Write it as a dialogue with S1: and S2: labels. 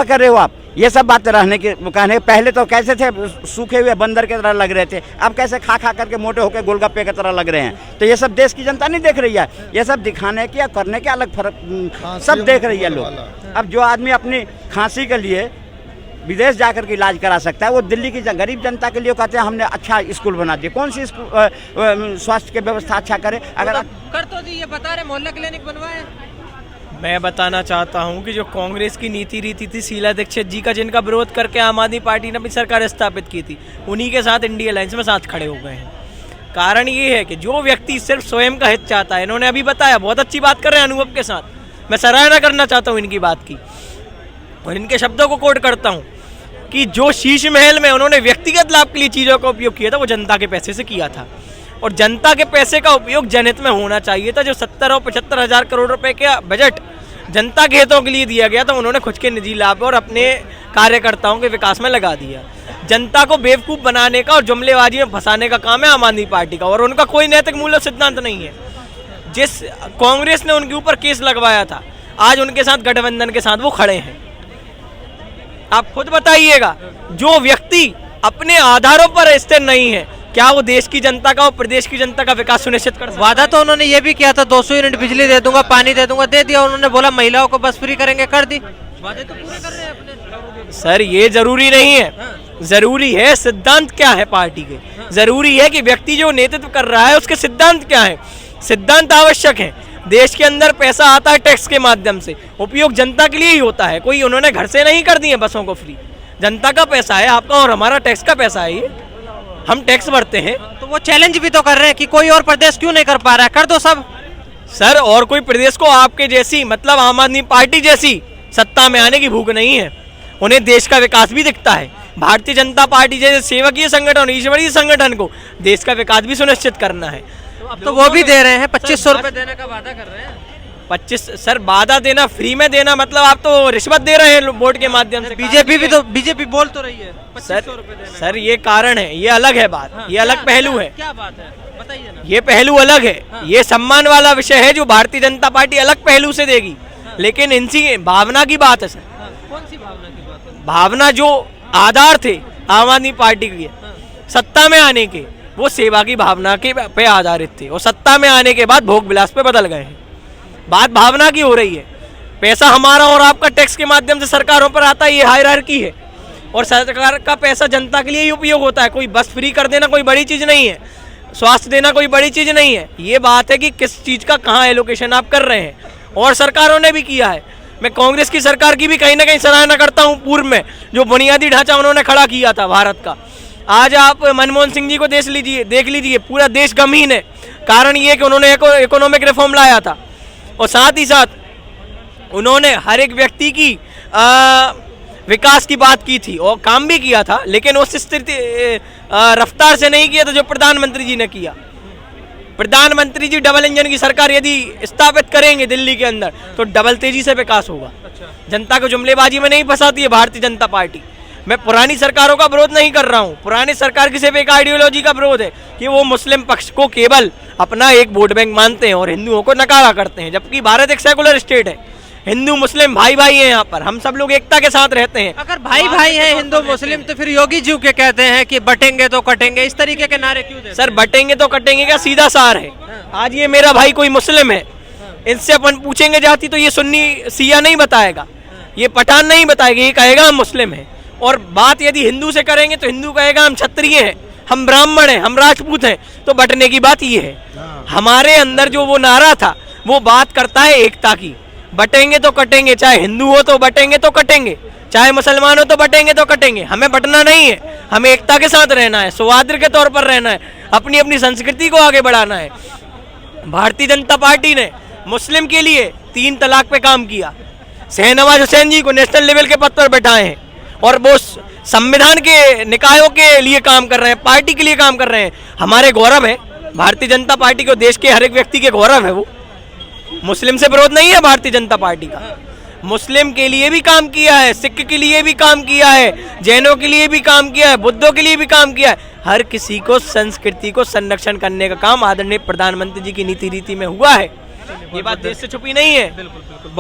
S1: क्या कर रहे हो आप? ये सब बात रहने के कहने, पहले तो कैसे थे, सूखे हुए बंदर की तरह लग रहे थे, अब कैसे खा खा करके मोटे होकर गोलगप्पे की तरह लग रहे हैं। तो ये सब देश की जनता नहीं देख रही है, ये सब दिखाने के या करने के अलग फर्क सब देख रही है लोग। अब जो आदमी अपनी खांसी के लिए विदेश जाकर के इलाज करा सकता है, वो दिल्ली की गरीब जनता के लिए कहते हैं हमने अच्छा स्कूल बना दिया। कौन सी स्वास्थ्य की व्यवस्था अच्छा करे? अगर
S2: कर तो दी, ये बता रहे मोहल्ला क्लिनिक बनवाए।
S3: मैं बताना चाहता हूं कि जो कांग्रेस की नीति रीति थी शीला दीक्षित जी का, जिनका विरोध करके आम आदमी पार्टी ने अपनी सरकार स्थापित की थी, उन्हीं के साथ इंडिया अलायंस में साथ खड़े हो गए हैं। कारण ये है कि जो व्यक्ति सिर्फ स्वयं का हित चाहता है, इन्होंने अभी बताया, बहुत अच्छी बात कर रहे हैं अनुभव के साथ, मैं सराहना करना चाहता हूँ इनकी बात की और इनके शब्दों को कोट करता हूँ कि जो शीश महल में उन्होंने व्यक्तिगत लाभ के लिए चीज़ों का उपयोग किया था, वो जनता के पैसे से किया था और जनता के पैसे का उपयोग जनहित में होना चाहिए था। जो 70 और 75 हज़ार करोड़ रुपए का बजट जनता के हितों के लिए दिया गया था, उन्होंने खुद के निजी लाभ और अपने कार्यकर्ताओं के विकास में लगा दिया। जनता को बेवकूफ़ बनाने का और जुमलेबाजी में फंसाने का काम है आम आदमी पार्टी का और उनका कोई नैतिक मूल्य सिद्धांत नहीं है। जिस कांग्रेस ने उनके ऊपर केस लगवाया था, आज उनके साथ गठबंधन के साथ वो खड़े हैं। आप खुद बताइएगा, जो व्यक्ति अपने आधारों पर स्थिर नहीं है, क्या वो देश की जनता का और प्रदेश की जनता का विकास सुनिश्चित कर सकता है?
S2: वादा तो उन्होंने ये भी किया था 200 यूनिट बिजली दे दूंगा, पानी दे दूंगा, दे दिया। उन्होंने बोला महिलाओं को बस फ्री करेंगे, कर दी। वादे तो पूरे कर रहे हैं अपने।
S3: सर ये जरूरी नहीं है, जरूरी है सिद्धांत क्या है पार्टी के, जरूरी है कि व्यक्ति जो नेतृत्व कर रहा है उसके सिद्धांत क्या है। सिद्धांत आवश्यक है। देश के अंदर पैसा आता है टैक्स के माध्यम से, उपयोग जनता के लिए ही होता है। कोई उन्होंने घर से नहीं कर दिए बसों को फ्री, जनता का पैसा है, आपका और हमारा टैक्स का पैसा है, ये हम टैक्स भरते हैं।
S2: तो वो चैलेंज भी तो कर रहे हैं कि कोई और प्रदेश क्यों नहीं कर पा रहा है, कर दो सब।
S3: सर और कोई प्रदेश को आपके जैसी, मतलब आम आदमी पार्टी जैसी सत्ता में आने की भूख नहीं है, उन्हें देश का विकास भी दिखता है। भारतीय जनता पार्टी जैसे सेवकीय संगठन, ईश्वरीय संगठन को देश का विकास भी सुनिश्चित करना है।
S2: अब तो वो भी दे रहे हैं, 2500 रुपए देने का वादा कर रहे हैं।
S3: 25 सर वादा देना, फ्री में देना, मतलब आप तो रिश्वत दे रहे हैं वोट के माध्यम से।
S2: बीजेपी बोल तो रही है 2500 रुपए देने।
S3: सर ये कारण है, ये अलग है बात। हाँ, ये अलग पहलू है।
S2: क्या बात है बताइए ना।
S3: ये पहलू अलग है। हाँ। ये सम्मान वाला विषय है जो भारतीय जनता पार्टी अलग पहलू से देगी। हाँ। लेकिन इनसी भावना की बात है सर।
S2: हाँ। कौन सी भावना की बात है?
S3: भावना जो आधार थे आम आदमी पार्टी के सत्ता में आने के, वो सेवा की भावना के पे आधारित थे और सत्ता में आने के बाद भोग विलास पे बदल गए हैं। बात भावना की हो रही है। पैसा हमारा और आपका टैक्स के माध्यम से सरकारों पर आता है, ये हायरार्की है और सरकार का पैसा जनता के लिए ही उपयोग होता है। कोई बस फ्री कर देना कोई बड़ी चीज़ नहीं है, स्वास्थ्य देना कोई बड़ी चीज़ नहीं है। ये बात है कि किस चीज़ का कहाँ एलोकेशन आप कर रहे हैं और सरकारों ने भी किया है। मैं कांग्रेस की सरकार की भी कहीं ना कहीं सराहना करता हूँ। पूर्व में जो बुनियादी ढांचा उन्होंने खड़ा किया था भारत का, आज आप मनमोहन सिंह जी को देख लीजिए, पूरा देश गमहीन है। कारण ये कि उन्होंने इकोनॉमिक रिफॉर्म लाया था और साथ ही साथ उन्होंने हर एक व्यक्ति की विकास की बात की थी और काम भी किया था, लेकिन उस स्थिति रफ्तार से नहीं किया था जो प्रधानमंत्री जी ने किया। प्रधानमंत्री जी डबल इंजन की सरकार यदि स्थापित करेंगे दिल्ली के अंदर तो डबल तेजी से विकास होगा। जनता को जुमलेबाजी में नहीं फंसाती है भारतीय जनता पार्टी। मैं पुरानी सरकारों का विरोध नहीं कर रहा हूँ, पुरानी सरकार की सिर्फ एक आइडियोलॉजी का विरोध है कि वो मुस्लिम पक्ष को केवल अपना एक वोट बैंक मानते हैं और हिंदुओं को नकारा करते हैं, जबकि भारत एक सेकुलर स्टेट है। हिंदू मुस्लिम भाई भाई हैं, यहाँ पर हम सब लोग एकता के साथ रहते हैं।
S2: अगर भाई भाई हैं हिंदू मुस्लिम, तो फिर योगी जी के कहते हैं कि बटेंगे तो कटेंगे, इस तरीके के नारे क्यों देते?
S3: सर बटेंगे तो कटेंगे का सीधा सार है। आज ये मेरा भाई कोई मुस्लिम है, इनसे अपन पूछेंगे जाती तो ये सुन्नी सिया नहीं बताएगा, ये पठान नहीं बताएगा, ये कहेगा हम मुस्लिम हैं। और बात यदि हिंदू से करेंगे तो हिंदू कहेगा हम क्षत्रिय हैं, हम ब्राह्मण हैं, हम राजपूत हैं। तो बटने की बात ये है। हमारे अंदर जो वो नारा था वो बात करता है एकता की। बटेंगे तो कटेंगे, चाहे हिंदू हो तो बटेंगे तो कटेंगे, चाहे मुसलमान हो तो बटेंगे तो कटेंगे। हमें बटना नहीं है, हमें एकता के साथ रहना है, सौहार्द के तौर पर रहना है, अपनी अपनी संस्कृति को आगे बढ़ाना है। भारतीय जनता पार्टी ने मुस्लिम के लिए 3 तलाक पे काम किया, शहनवाज हुसैन जी को नेशनल लेवल के पद पर बैठाए हैं और वो संविधान के निकायों के लिए काम कर रहे हैं, पार्टी के लिए काम कर रहे हैं। हमारे गौरव है भारतीय जनता पार्टी को, देश के हर एक व्यक्ति के गौरव है वो। मुस्लिम से विरोध नहीं है भारतीय जनता पार्टी का। मुस्लिम के लिए भी काम किया है, सिख के लिए भी काम किया है, जैनों के लिए भी काम किया है, बुद्धों के लिए भी काम किया है। हर किसी को संस्कृति को संरक्षण करने का काम आदरणीय प्रधानमंत्री जी की नीति रीति में हुआ है। ये बात देश से छुपी नहीं है।
S2: बिल्कुल।